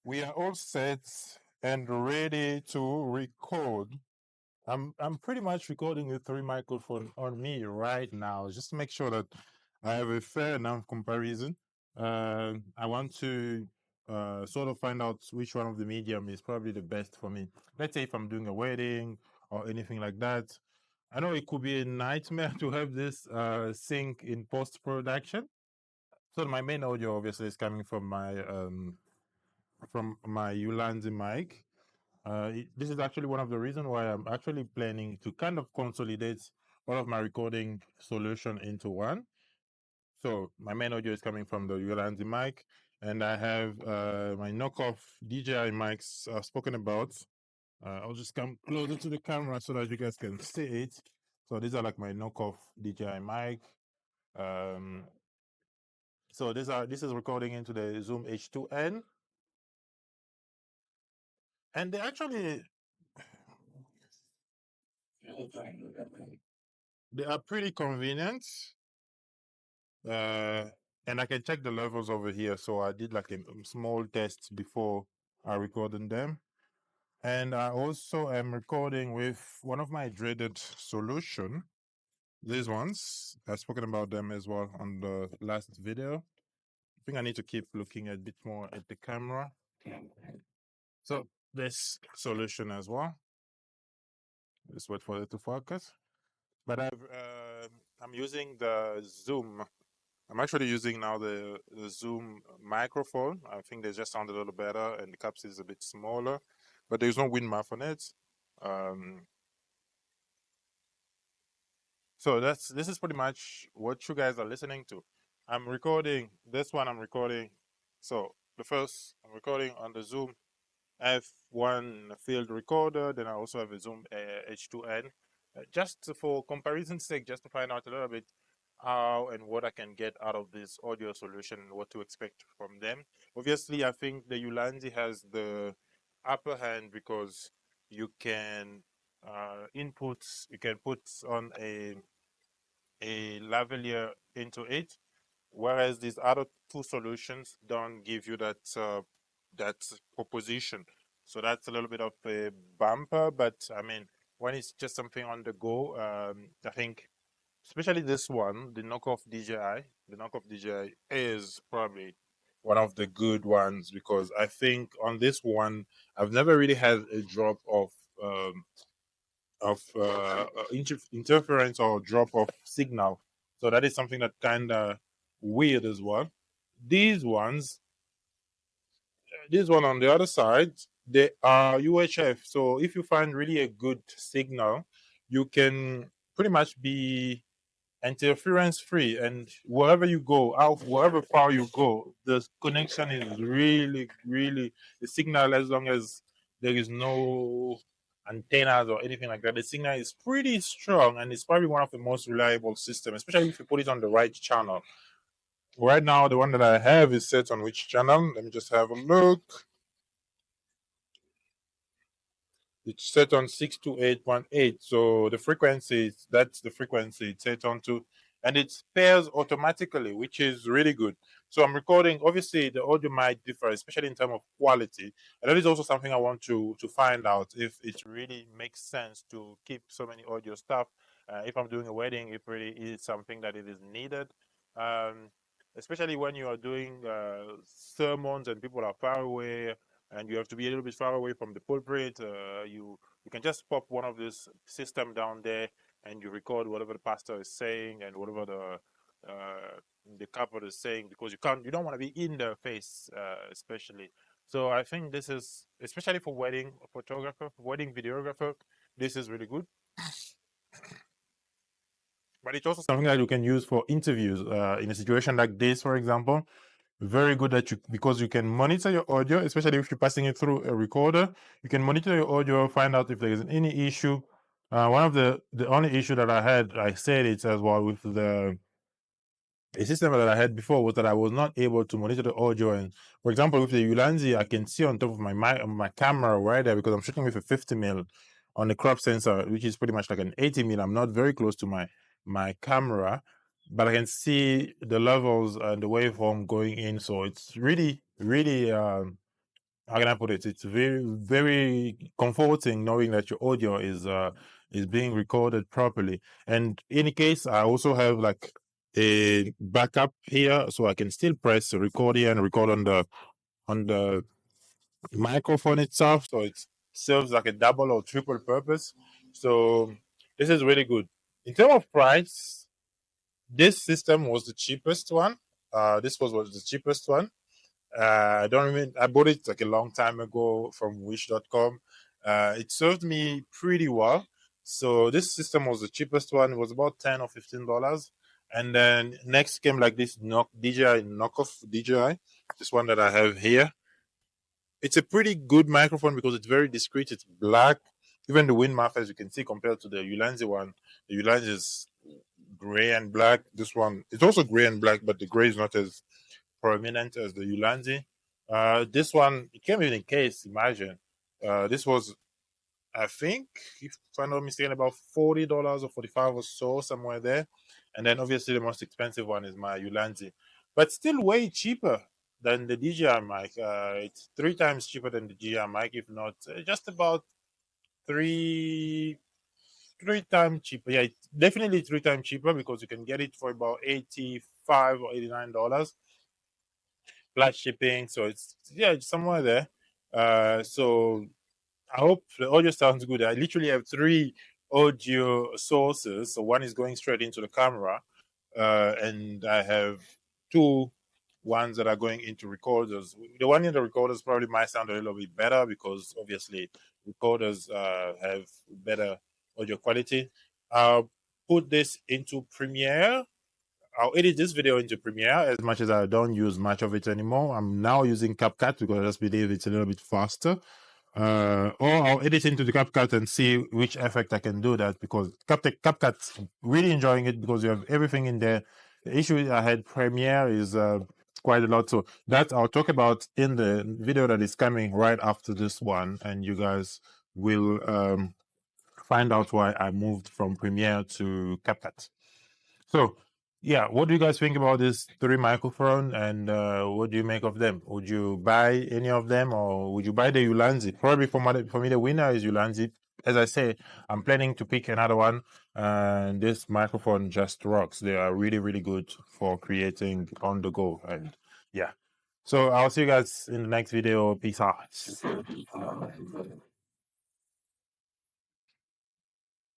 We are all set and ready to record. I'm pretty much recording with three microphones on me right now, just to make sure that I have a fair enough comparison. I want to sort of find out which one of the medium is probably the best for me. Let's say if I'm doing a wedding or anything like that. I know it could be a nightmare to have this sync in post production. So my main audio obviously is coming from my Ulanzi mic. This is actually one of the reasons why I'm actually planning to kind of consolidate all of my recording solution into one. So my main audio is coming from the Ulanzi mic, and I have my knockoff DJI mics I've spoken about. I'll just come closer to the camera so that you guys can see it. So these are like my knockoff DJI mic. Um, so this is recording into the Zoom H2N, and they are pretty convenient. And I can check the levels over here. So I did like a small test before I recorded them. And I also am recording with one of my dreaded solution. These ones, I've spoken about them as well on the last video. I think I need to keep looking a bit more at the camera. So this solution as well. Just wait for it to focus. But I'm using the Zoom. I'm actually using now the Zoom microphone. I think they just sound a little better and the caps is a bit smaller, but there's no wind muff on it. So this is pretty much what you guys are listening to. I'm recording this one. I'm recording. So the first I'm recording on the Zoom F1 field recorder. Then I also have a Zoom H2N. Just for comparison's sake, just to find out a little bit how and what I can get out of this audio solution and what to expect from them. Obviously, I think the Ulanzi has the upper hand because you can you can put on a lavalier into it, whereas these other two solutions don't give you that proposition. So that's a little bit of a bumper, but I mean, when it's just something on the go, I think especially this one, the knockoff DJI is probably one of the good ones because I think on this one, I've never really had a drop um, of interference or drop of signal. So that is something that kind of weird as well. These ones, this one on the other side, they are UHF. So if you find really a good signal, you can pretty much be interference free, and wherever you go out, wherever far you go, the connection is really the signal, as long as there is no antennas or anything like that, the signal is pretty strong, and it's probably one of the most reliable systems, especially if you put it on the right channel. Right now the one that I have is set on which channel? Let me just have a look. It's set on 628.8. So the frequency, that's the frequency it's set on to. And it pairs automatically, which is really good. So I'm recording, obviously the audio might differ, especially in terms of quality. And that is also something I want to find out if it really makes sense to keep so many audio stuff. If I'm doing a wedding, it really is something that it is needed. Um, Especially when you are doing sermons and people are far away, and you have to be a little bit far away from the pulpit. You can just pop one of this system down there, and you record whatever the pastor is saying and whatever the couple is saying, because you don't want to be in their face, especially. So I think this is, especially for wedding photographer, wedding videographer, this is really good. But it's also something that you can use for interviews in a situation like this, for example. Very good that because you can monitor your audio, especially if you're passing it through a recorder. You can monitor your audio, find out if there is any issue. One of the only issue that I had, I said it as well with the system that I had before, was that I was not able to monitor the audio. And for example, with the Ulanzi, I can see on top of my camera right there, because I'm shooting with a 50 mil on the crop sensor, which is pretty much like an 80 mil. I'm not very close to my camera, but I can see the levels and the waveform going in. So it's really how can I put it? It's very, very comforting knowing that your audio is being recorded properly. And in case, I also have like a backup here, so I can still press record here and record on the microphone itself. So it serves like a double or triple purpose. So this is really good. In terms of price, this system was the cheapest one. Was the cheapest one. I don't remember. I bought it like a long time ago from Wish.com. It served me pretty well. So this system was the cheapest one. It was about $10 or $15. And then next came like this DJI knockoff DJI, this one that I have here. It's a pretty good microphone because it's very discreet. It's black. Even the wind muff, as you can see, compared to the Ulanzi one, the Ulanzi is gray and black. This one, it's also gray and black, but the gray is not as prominent as the Ulanzi. This one, it came in a case, imagine. This was, I think, if I'm not mistaken, about $40 or 45 or so, somewhere there. And then obviously the most expensive one is my Ulanzi, but still way cheaper than the DJI mic. It's 3 times cheaper than the DJI mic, if not just about three 3 times cheaper. Yeah, it's definitely 3 times cheaper because you can get it for about $85 or $89 plus shipping. So it's somewhere there. So I hope the audio sounds good. I literally have 3 audio sources. So one is going straight into the camera, and I have 2 ones that are going into recorders. The one in the recorders probably might sound a little bit better because obviously recorders have better audio quality. I'll put this into Premiere. I'll edit this video into Premiere as much as I don't use much of it anymore. I'm now using CapCut because I just believe it's a little bit faster. Or I'll edit into the CapCut and see which effect I can do that because CapCut's really enjoying it because you have everything in there. The issue I had Premiere is quite a lot. So that I'll talk about in the video that is coming right after this one, and you guys will find out why I moved from Premiere to CapCut. So, yeah, what do you guys think about this 3 microphone, and what do you make of them? Would you buy any of them, or would you buy the Ulanzi? Probably for me, the winner is Ulanzi. As I say, I'm planning to pick another one, and this microphone just rocks. They are really, really good for creating on the go, and yeah. So I'll see you guys in the next video. Peace out.